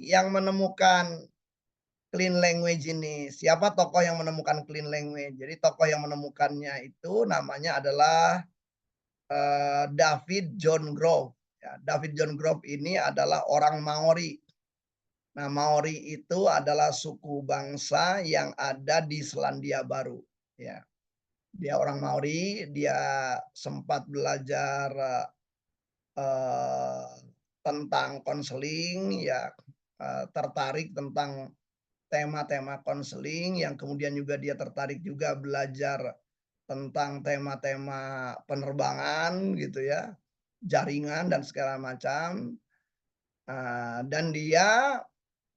yang menemukan clean language ini? Siapa tokoh yang menemukan clean language? Jadi tokoh yang menemukannya itu namanya adalah, David John Grove, ya. David John Grove ini adalah orang Maori. Nah, Maori itu adalah suku bangsa yang ada di Selandia Baru, ya. Dia orang Maori, dia sempat belajar, eee, tentang konseling, ya, tertarik tentang tema-tema konseling, yang kemudian juga dia tertarik juga belajar tentang tema-tema penerbangan gitu ya, jaringan dan segala macam, dan dia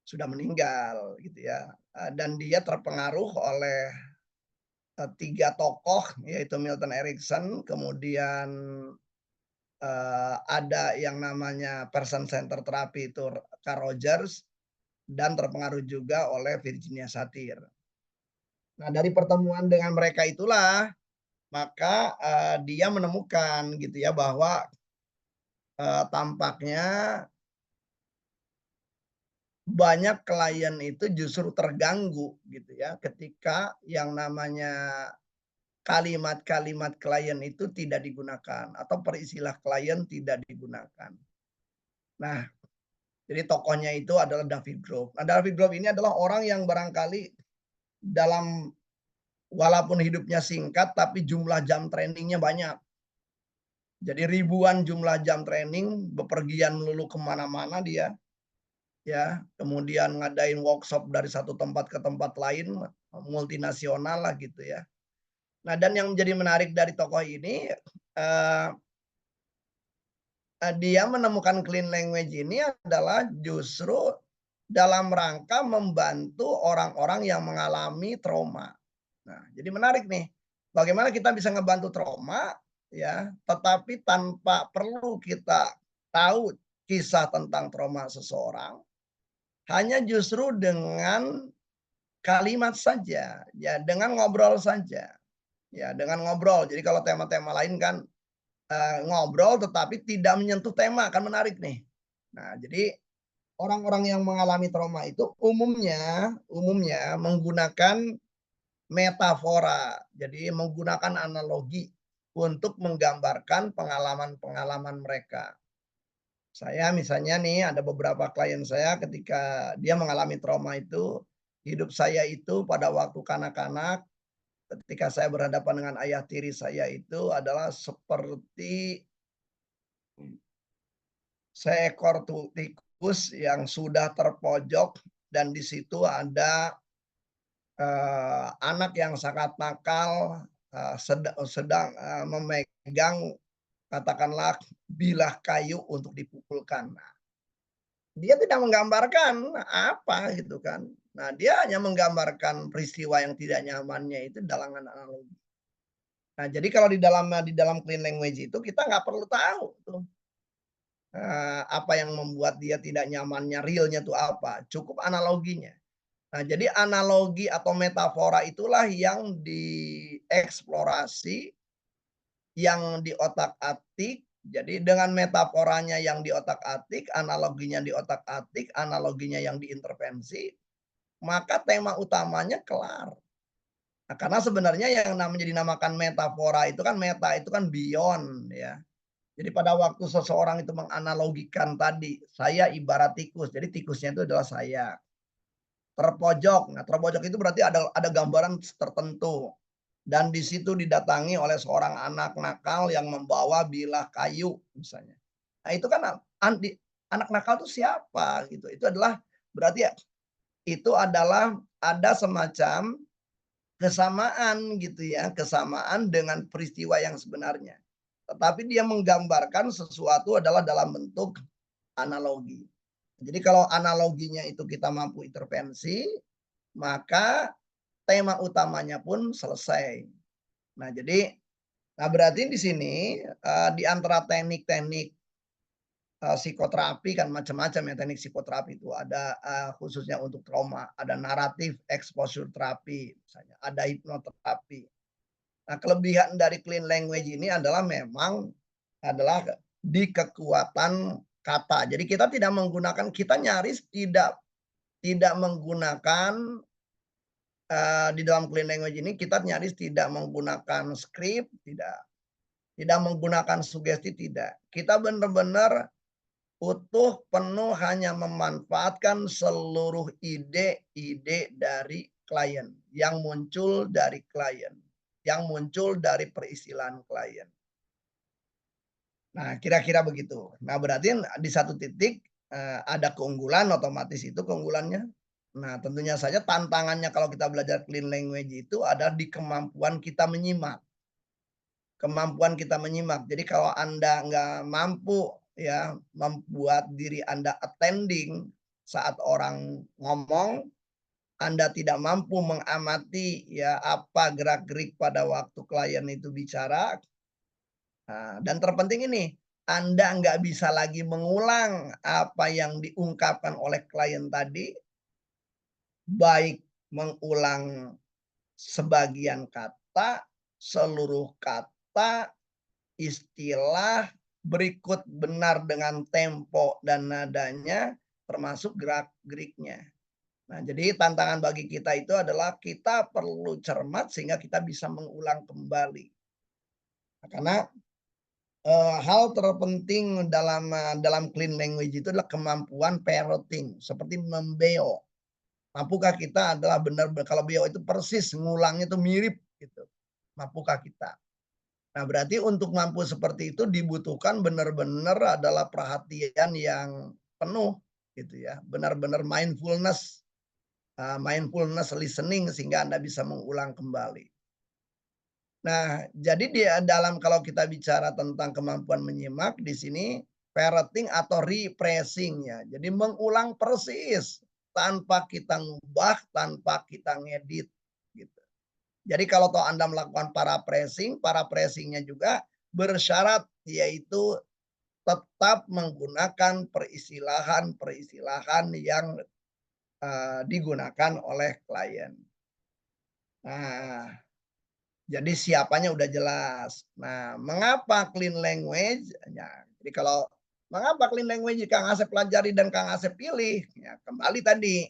sudah meninggal gitu ya, dan dia terpengaruh oleh, 3 tokoh yaitu Milton Erickson, kemudian, ada yang namanya person centered therapy itu Carl Rogers, dan terpengaruh juga oleh Virginia Satir. Nah, dari pertemuan dengan mereka itulah, maka, dia menemukan gitu ya bahwa, tampaknya banyak klien itu justru terganggu gitu ya ketika yang namanya kalimat-kalimat klien itu tidak digunakan atau peristilah klien tidak digunakan. Nah, jadi tokohnya itu adalah David Grove. Nah, David Grove ini adalah orang yang barangkali dalam walaupun hidupnya singkat tapi jumlah jam trainingnya banyak. Jadi ribuan jumlah jam training, bepergian melulu ke mana-mana dia, ya. Kemudian ngadain workshop dari satu tempat ke tempat lain, multinasional lah gitu ya. Nah, dan yang menjadi menarik dari tokoh ini, eee dia menemukan clean language ini adalah justru dalam rangka membantu orang-orang yang mengalami trauma. Nah, jadi menarik nih, bagaimana kita bisa ngebantu trauma, ya, tetapi tanpa perlu kita tahu kisah tentang trauma seseorang, hanya justru dengan kalimat saja, ya, dengan ngobrol saja, ya, dengan ngobrol. Jadi kalau tema-tema lain kan, ngobrol tetapi tidak menyentuh tema, kan menarik nih. Nah, jadi orang-orang yang mengalami trauma itu umumnya umumnya menggunakan metafora. Jadi menggunakan analogi untuk menggambarkan pengalaman-pengalaman mereka. Saya misalnya nih ada beberapa klien saya ketika dia mengalami trauma itu, hidup saya itu pada waktu kanak-kanak, ketika saya berhadapan dengan ayah tiri saya itu adalah seperti seekor tikus yang sudah terpojok dan di situ ada, anak yang sangat nakal, sedang, memegang katakanlah bilah kayu untuk dipukulkan. Nah, dia tidak menggambarkan apa gitu kan. Nah, dia hanya menggambarkan peristiwa yang tidak nyamannya itu dalam analogi. Nah, jadi kalau di dalam clean language itu kita nggak perlu tahu tuh, apa yang membuat dia tidak nyamannya realnya tuh apa, cukup analoginya. Nah, jadi analogi atau metafora itulah yang dieksplorasi, yang diotak-atik. Jadi dengan metaforanya yang diotak-atik, analoginya diotak-atik, analoginya yang diintervensi, maka tema utamanya kelar. Nah, karena sebenarnya yang namanya dinamakan metafora itu kan meta itu kan beyond ya. Jadi pada waktu seseorang itu menganalogikan tadi, saya ibarat tikus, jadi tikusnya itu adalah saya. Terpojok, nah terpojok itu berarti ada gambaran tertentu, dan di situ didatangi oleh seorang anak nakal yang membawa bilah kayu misalnya. Nah itu kan anak nakal itu siapa gitu, itu adalah berarti ya, itu adalah ada semacam kesamaan gitu ya, kesamaan dengan peristiwa yang sebenarnya. Tetapi dia menggambarkan sesuatu adalah dalam bentuk analogi. Jadi kalau analoginya itu kita mampu intervensi, maka tema utamanya pun selesai. Nah jadi, nah berarti di sini, di antara teknik-teknik, psikoterapi kan macam-macam ya teknik psikoterapi itu ada, khususnya untuk trauma, ada naratif exposure terapi misalnya, ada hipnoterapi. Nah kelebihan dari clean language ini adalah memang adalah di kekuatan kata. Jadi kita nyaris tidak menggunakan, di dalam clean language ini kita nyaris tidak menggunakan skrip, tidak menggunakan sugesti, tidak. Kita benar-benar utuh, penuh, hanya memanfaatkan seluruh ide-ide dari klien, yang muncul dari klien, yang muncul dari peristilahan klien. Nah, kira-kira begitu. Nah, berarti di satu titik, ada keunggulan, otomatis itu keunggulannya. Nah, tentunya saja tantangannya kalau kita belajar clean language itu ada di kemampuan kita menyimak. Kemampuan kita menyimak. Jadi kalau Anda nggak mampu ya membuat diri Anda attending saat orang ngomong, Anda tidak mampu mengamati ya apa gerak-gerik pada waktu klien itu bicara, dan terpenting ini, Anda nggak bisa lagi mengulang apa yang diungkapkan oleh klien tadi, baik mengulang sebagian kata, seluruh kata, istilah, berikut benar dengan tempo dan nadanya, termasuk gerak-geriknya. Nah, jadi tantangan bagi kita itu adalah kita perlu cermat sehingga kita bisa mengulang kembali. Nah, karena, hal terpenting dalam clean language itu adalah kemampuan parroting, seperti membeo. Mampukah kita adalah benar kalau beo itu persis ngulangnya itu mirip gitu, mampukah kita? Nah, berarti untuk mampu seperti itu dibutuhkan benar-benar adalah perhatian yang penuh gitu ya, benar-benar mindfulness listening sehingga Anda bisa mengulang kembali. Nah, jadi dalam kalau kita bicara tentang kemampuan menyimak di sini parroting atau rephrasing ya. Jadi mengulang persis tanpa kita ngubah, tanpa kita ngedit gitu. Jadi kalau toh Anda melakukan paraphrasing-nya juga bersyarat yaitu tetap menggunakan peristilahan-peristilahan yang, digunakan oleh klien. Nah, jadi siapanya udah jelas. Nah, mengapa clean language? Ya, jadi kalau mengapa clean language Kang Asep pelajari dan Kang Asep pilih? Ya kembali tadi.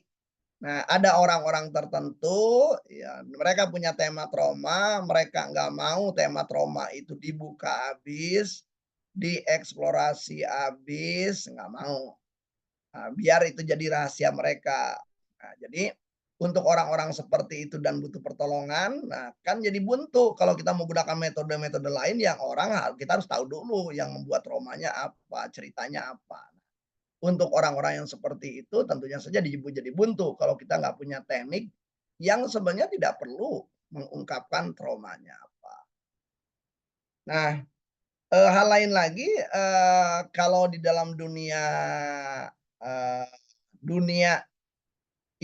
Nah, ada orang-orang tertentu, ya mereka punya tema trauma, mereka nggak mau tema trauma itu dibuka habis, dieksplorasi habis, nggak mau. Biar itu jadi rahasia mereka. Nah, jadi untuk orang-orang seperti itu dan butuh pertolongan, nah kan jadi buntu kalau kita menggunakan metode-metode lain yang kita harus tahu dulu yang membuat traumanya apa, ceritanya apa. Untuk orang-orang yang seperti itu tentunya saja jadi buntu kalau kita nggak punya teknik yang sebenarnya tidak perlu mengungkapkan traumanya apa. Nah, hal lain lagi, kalau di dalam eee, dunia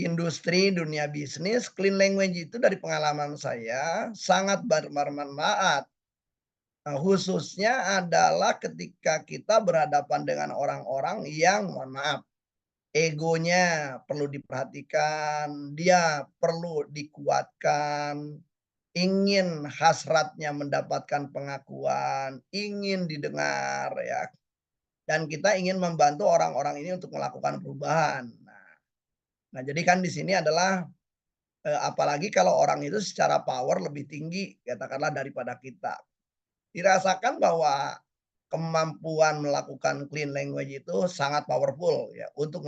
industri, dunia bisnis, clean language itu dari pengalaman saya sangat bermanfaat, khususnya adalah ketika kita berhadapan dengan orang-orang yang mohon maaf, egonya perlu diperhatikan, dia perlu dikuatkan, ingin hasratnya mendapatkan pengakuan, ingin didengar ya, dan kita ingin membantu orang-orang ini untuk melakukan perubahan. Nah, jadi kan di sini adalah, apalagi kalau orang itu secara power lebih tinggi katakanlah daripada kita. Dirasakan bahwa kemampuan melakukan clean language itu sangat powerful ya untuk